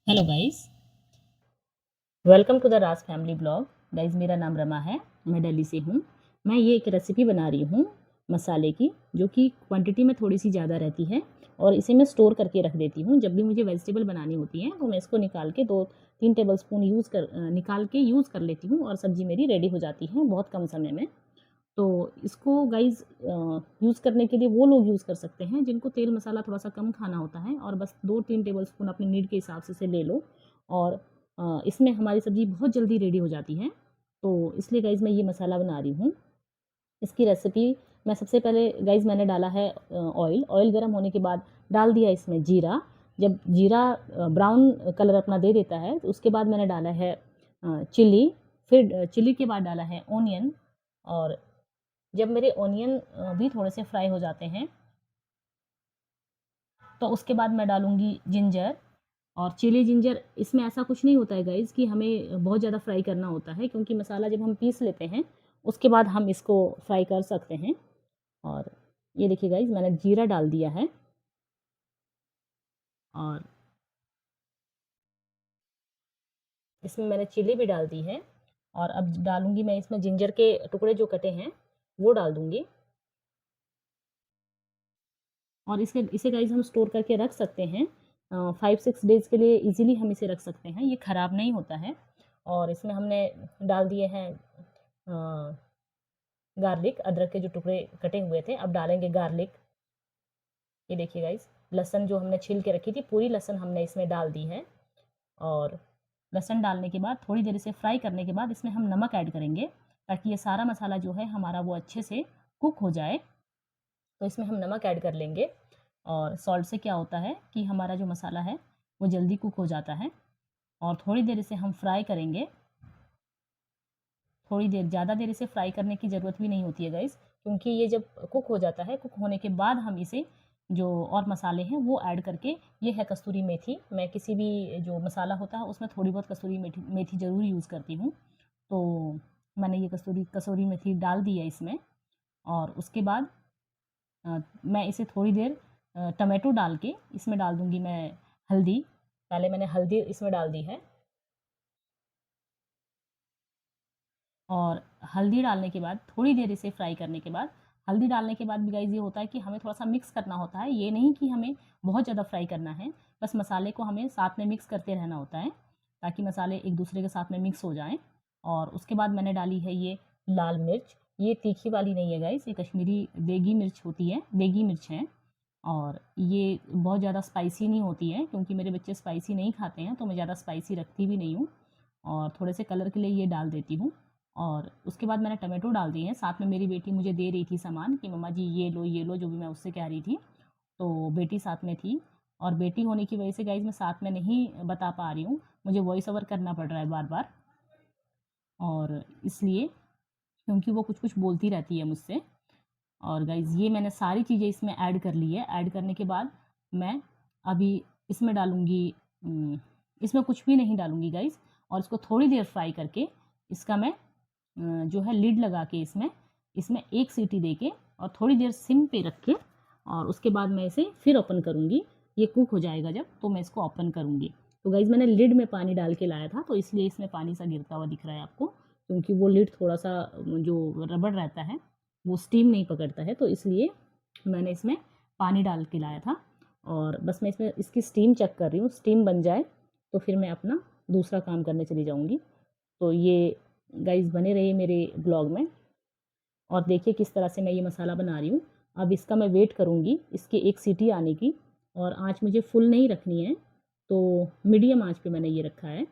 Hello guys, welcome to the Raj family blog. Guys, मेरा नाम रमा है, मैं दिल्ली से हूँ। मैं ये एक रेसिपी बना रही हूँ मसाले की, जो कि क्वांटिटी में थोड़ी सी ज़्यादा रहती है और इसे मैं स्टोर करके रख देती हूँ। जब भी मुझे वेजिटेबल बनानी होती है तो मैं इसको निकाल के 2-3 टेबलस्पून निकाल के यूज़ कर लेती हूँ और सब्ज़ी मेरी रेडी हो जाती है बहुत कम समय में। तो इसको गाइज़ यूज़ करने के लिए वो लोग यूज़ कर सकते हैं जिनको तेल मसाला थोड़ा-सा कम खाना होता है, और बस 2-3 टेबलस्पून अपनी नीड के हिसाब से इसे ले लो और इसमें हमारी सब्ज़ी बहुत जल्दी रेडी हो जाती है। तो इसलिए गाइज़ मैं ये मसाला बना रही हूँ। इसकी रेसिपी मैं सबसे पहले गाइज़ मैंने डाला है ऑयल गर्म होने के बाद डाल दिया इसमें जीरा। जब जीरा ब्राउन कलर अपना दे देता है तो उसके बाद मैंने डाला है चिली, फिर चिली के बाद डाला है ऑनियन। और जब मेरे ऑनियन भी थोड़े से फ्राई हो जाते हैं तो उसके बाद मैं डालूँगी जिंजर और चिली जिंजर। इसमें ऐसा कुछ नहीं होता है गाइज़ कि हमें बहुत ज़्यादा फ्राई करना होता है, क्योंकि मसाला जब हम पीस लेते हैं उसके बाद हम इसको फ्राई कर सकते हैं। और ये देखिए गाइज़, मैंने जीरा डाल दिया है और इसमें मैंने चिली भी डाल दी है। और अब डालूँगी मैं इसमें जिंजर के टुकड़े जो कटे हैं वो डाल दूँगी। और इसे गाइज़ हम स्टोर करके रख सकते हैं 5-6 डेज़ के लिए इजीली हम इसे रख सकते हैं, ये ख़राब नहीं होता है। और इसमें हमने डाल दिए हैं गार्लिक, अदरक के जो टुकड़े कटे हुए थे। अब डालेंगे गार्लिक। ये देखिए गाइज़, लहसुन जो हमने छील के रखी थी पूरी लहसुन हमने इसमें डाल दी है। और लहसुन डालने के बाद थोड़ी देर इसे फ्राई करने के बाद इसमें हम नमक ऐड करेंगे, ताकि ये सारा मसाला जो है हमारा वो अच्छे से कुक हो जाए। तो इसमें हम नमक ऐड कर लेंगे। और सॉल्ट से क्या होता है कि हमारा जो मसाला है वो जल्दी कुक हो जाता है। और थोड़ी देर इसे हम फ्राई करेंगे। थोड़ी देर, ज़्यादा देर इसे फ्राई करने की ज़रूरत भी नहीं होती है गाइज़, क्योंकि ये जब कुक हो जाता है, कुक होने के बाद हम इसे जो और मसाले हैं वो ऐड करके, ये है कसूरी मेथी। मैं किसी भी जो मसाला होता है उसमें थोड़ी बहुत कसूरी मेथी मेथी ज़रूर यूज़ करती हूँ। तो मैंने ये कसूरी कसूरी मेथी डाल दी है इसमें। और उसके बाद मैं इसे थोड़ी देर टमाटो डाल के इसमें डाल दूँगी मैं हल्दी। पहले मैंने हल्दी इसमें डाल दी है। और हल्दी डालने के बाद थोड़ी देर इसे फ्राई करने के बाद, हल्दी डालने के बाद भी गाइज़ ये होता है कि हमें थोड़ा-सा मिक्स करना होता है। ये नहीं कि हमें बहुत ज़्यादा फ्राई करना है, बस मसाले को हमें साथ में मिक्स करते रहना होता है, ताकि मसाले एक दूसरे के साथ में मिक्स हो जाएँ। और उसके बाद मैंने डाली है ये लाल मिर्च। ये तीखी वाली नहीं है गाइज़, ये कश्मीरी देगी मिर्च होती है, देगी मिर्च है। और ये बहुत ज़्यादा स्पाइसी नहीं होती है, क्योंकि मेरे बच्चे स्पाइसी नहीं खाते हैं तो मैं ज़्यादा स्पाइसी रखती भी नहीं हूँ। और थोड़े से कलर के लिए ये डाल देती हूँ। और उसके बाद मैंने टमाटो डाल दिए हैं। साथ में मेरी बेटी मुझे दे रही थी सामान कि मम्मा जी ये लो, जो भी मैं उससे कह रही थी। तो बेटी साथ में थी। और बेटी होने की वजह से गाइज़ मैं साथ में नहीं बता पा रही हूँ, मुझे वॉइस ओवर करना पड़ रहा है बार-बार। और इसलिए, क्योंकि वो कुछ-कुछ बोलती रहती है मुझसे। और गाइज़ ये मैंने सारी चीज़ें इसमें ऐड कर ली है। ऐड करने के बाद मैं अभी इसमें डालूँगी इसमें कुछ भी नहीं डालूँगी गाइज़। और इसको थोड़ी देर फ्राई करके इसका मैं जो है लिड लगा के इसमें इसमें 1 सीटी दे के और थोड़ी देर सिम पे रख के, और उसके बाद मैं इसे फिर ओपन करूँगी। ये कुक हो जाएगा जब, तो मैं इसको ओपन करूँगी। तो गाइज़ मैंने लिड में पानी डाल के लाया था, तो इसलिए इसमें पानी सा गिरता हुआ दिख रहा है आपको, क्योंकि वो लिड थोड़ा-सा जो रबड़ रहता है वो स्टीम नहीं पकड़ता है, तो इसलिए मैंने इसमें पानी डाल के लाया था। और बस मैं इसमें इसकी स्टीम चेक कर रही हूँ, स्टीम बन जाए तो फिर मैं अपना दूसरा काम करने चली जाऊँगी। तो ये गाइज़ बने रहिए मेरे ब्लॉग में और देखिए किस तरह से मैं ये मसाला बना रही हूँ। अब इसका मैं वेट करूँगी इसकी 1 सीटी आने की, और आँच मुझे फुल नहीं रखनी है, तो मीडियम आँच पे मैंने ये रखा है।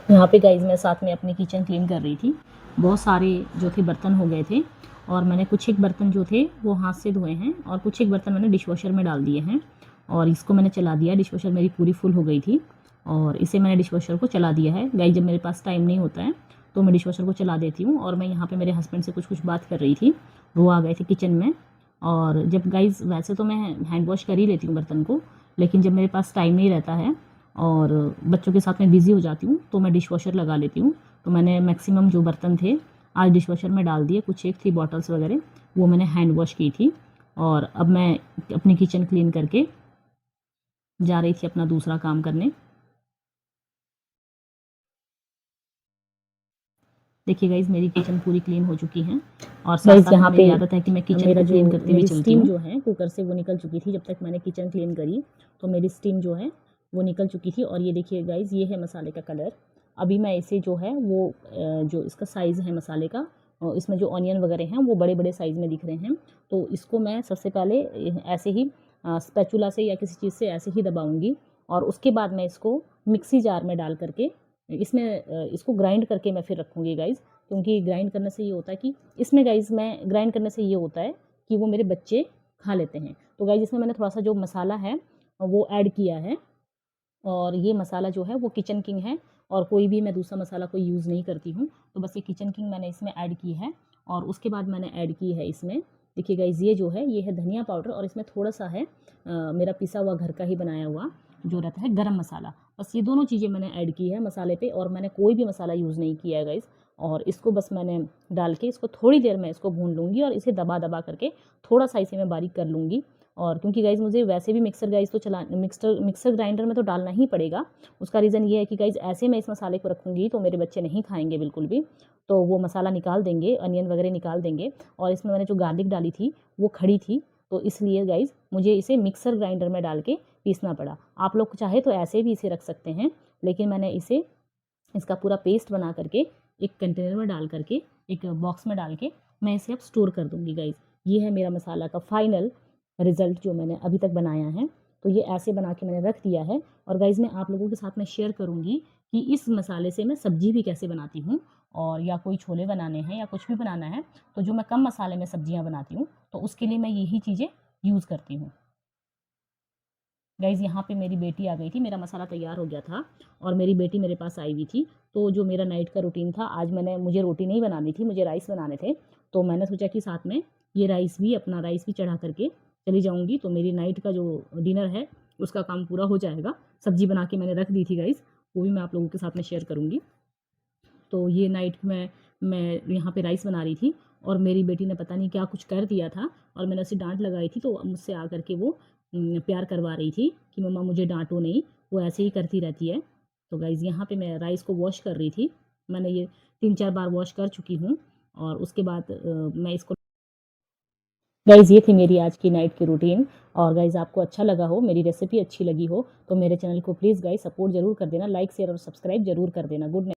यहाँ पे गाइज़ मैं साथ में अपनी किचन क्लीन कर रही थी। बहुत सारे जो थे बर्तन हो गए थे और मैंने कुछ एक बर्तन जो थे वो हाथ से धोए हैं और कुछ एक बर्तन मैंने डिशवॉशर में डाल दिए हैं और इसको मैंने चला दिया। डिशवॉशर मेरी पूरी फुल हो गई थी और इसे मैंने डिशवॉशर को चला दिया है। गाइज़ जब मेरे पास टाइम नहीं होता है तो मैं डिशवॉशर को चला देती हूँ। और मैं यहाँ पे मेरे हस्बैंड से कुछ बात कर रही थी, वो आ गए थे किचन में। और जब गाइज़ वैसे तो मैं हैंड वॉश कर ही लेती हूँ बर्तन को, लेकिन जब मेरे पास टाइम नहीं रहता है और बच्चों के साथ में बिज़ी हो जाती हूँ तो मैं डिशवॉशर लगा लेती हूँ। तो मैंने मैक्सिमम जो बर्तन थे आज डिशवॉशर में डाल दिए। कुछ एक थी बॉटल्स वगैरह, वो मैंने हैंड वॉश की थी। और अब मैं अपनी किचन क्लीन करके जा रही थी अपना दूसरा काम करने। देखिए गाइज़ मेरी किचन पूरी क्लीन हो चुकी है और साथ-साथ यहाँ पे आदत है कि मैं किचन को क्लीन करते हुए चलती हूँ। जो है कुकर से वो निकल चुकी थी। जब तक मैंने किचन क्लीन करी तो मेरी स्टीम जो है वो निकल चुकी थी। और ये देखिए गाइज़, ये है मसाले का कलर। अभी मैं इसे जो है वो जो इसका साइज़ है मसाले का, इसमें जो ऑनियन वगैरह हैं वो बड़े-बड़े साइज़ में दिख रहे हैं। तो इसको मैं सबसे पहले ऐसे ही स्पैचुला से या किसी चीज़ से ऐसे ही दबाऊँगी और उसके बाद मैं इसको मिक्सी जार में डाल करके इसको ग्राइंड करके मैं फिर रखूँगी गाइज़। क्योंकि ग्राइंड करने से ये होता है कि इसमें गाइज़ मैं ग्राइंड करने से ये होता है कि वो मेरे बच्चे खा लेते हैं। तो गाइज़ इसमें मैंने थोड़ा-सा जो मसाला है वो ऐड किया है और ये मसाला जो है वो किचन किंग है और कोई भी मैं दूसरा मसाला कोई यूज़ नहीं करती हूँ। तो बस ये किचन किंग मैंने इसमें ऐड की है और उसके बाद मैंने ऐड की है इसमें, देखिए गाइज़, ये है धनिया पाउडर और इसमें थोड़ा-सा है मेरा पिसा हुआ घर का ही बनाया हुआ जो रहता है गरम मसाला। बस ये दोनों चीज़ें मैंने ऐड की है मसाले पे और मैंने कोई भी मसाला यूज़ नहीं किया है गाइज़। और इसको बस मैंने डाल के इसको थोड़ी देर में इसको भून लूँगी और इसे दबा-दबा करके थोड़ा-सा इसे मैं बारीक कर लूँगी। और क्योंकि गाइज़ मुझे वैसे भी मिक्सर ग्राइंडर में तो डालना ही पड़ेगा। उसका रीज़न ये है कि गाइज़ ऐसे मैं इस मसाले को रखूँगी तो मेरे बच्चे नहीं खाएँगे बिल्कुल भी। तो वो मसाला निकाल देंगे, अनियन वगैरह निकाल देंगे और इसमें मैंने जो गार्लिक डाली थी वो खड़ी थी। तो इसलिए गाइज़ मुझे इसे मिक्सर ग्राइंडर में डाल के पीसना पड़ा। आप लोग चाहे तो ऐसे भी इसे रख सकते हैं, लेकिन मैंने इसका पूरा पेस्ट बना करके एक कंटेनर में डाल करके एक बॉक्स में डाल के मैं इसे अब स्टोर कर दूँगी गाइज़। ये है मेरा मसाला का फाइनल रिज़ल्ट जो मैंने अभी तक बनाया है। तो ये ऐसे बना के मैंने रख दिया है और गाइज़ मैं आप लोगों के साथ में शेयर करूँगी कि इस मसाले से मैं सब्ज़ी भी कैसे बनाती हूँ। और या कोई छोले बनाने हैं या कुछ भी बनाना है तो जो मैं कम मसाले में सब्ज़ियाँ बनाती हूँ तो उसके लिए मैं यही चीज़ें यूज़ करती हूँ। गाइज़ यहाँ पे मेरी बेटी आ गई थी, मेरा मसाला तैयार हो गया था और मेरी बेटी मेरे पास आई हुई थी। तो जो मेरा नाइट का रूटीन था, आज मुझे रोटी नहीं बनानी थी, मुझे राइस बनाने थे। तो मैंने सोचा कि साथ में ये राइस भी चढ़ा करके चली जाऊँगी तो मेरी नाइट का जो डिनर है उसका काम पूरा हो जाएगा। सब्ज़ी बना के मैंने रख दी थी गाइज़, वो भी मैं आप लोगों के साथ में शेयर करूँगी। तो ये नाइट में मैं यहाँ पे राइस बना रही थी और मेरी बेटी ने पता नहीं क्या कुछ कर दिया था और मैंने उसे डाँट लगाई थी। तो मुझसे आ कर के वो प्यार करवा रही थी कि मम्मा मुझे डाँटो नहीं, वो ऐसे ही करती रहती है। तो गाइज़ यहाँ पे मैं राइस को वॉश कर रही थी। मैंने ये 3-4 बार वॉश कर चुकी हूँ और उसके बाद मैं इसको गाइज़ ये थी मेरी आज की नाइट की रूटीन। और गाइज़ आपको अच्छा लगा हो, मेरी रेसिपी अच्छी लगी हो तो मेरे चैनल को प्लीज़ गाइज़ सपोर्ट ज़रूर कर देना, लाइक, शेयर और सब्सक्राइब ज़रूर कर देना। Good night.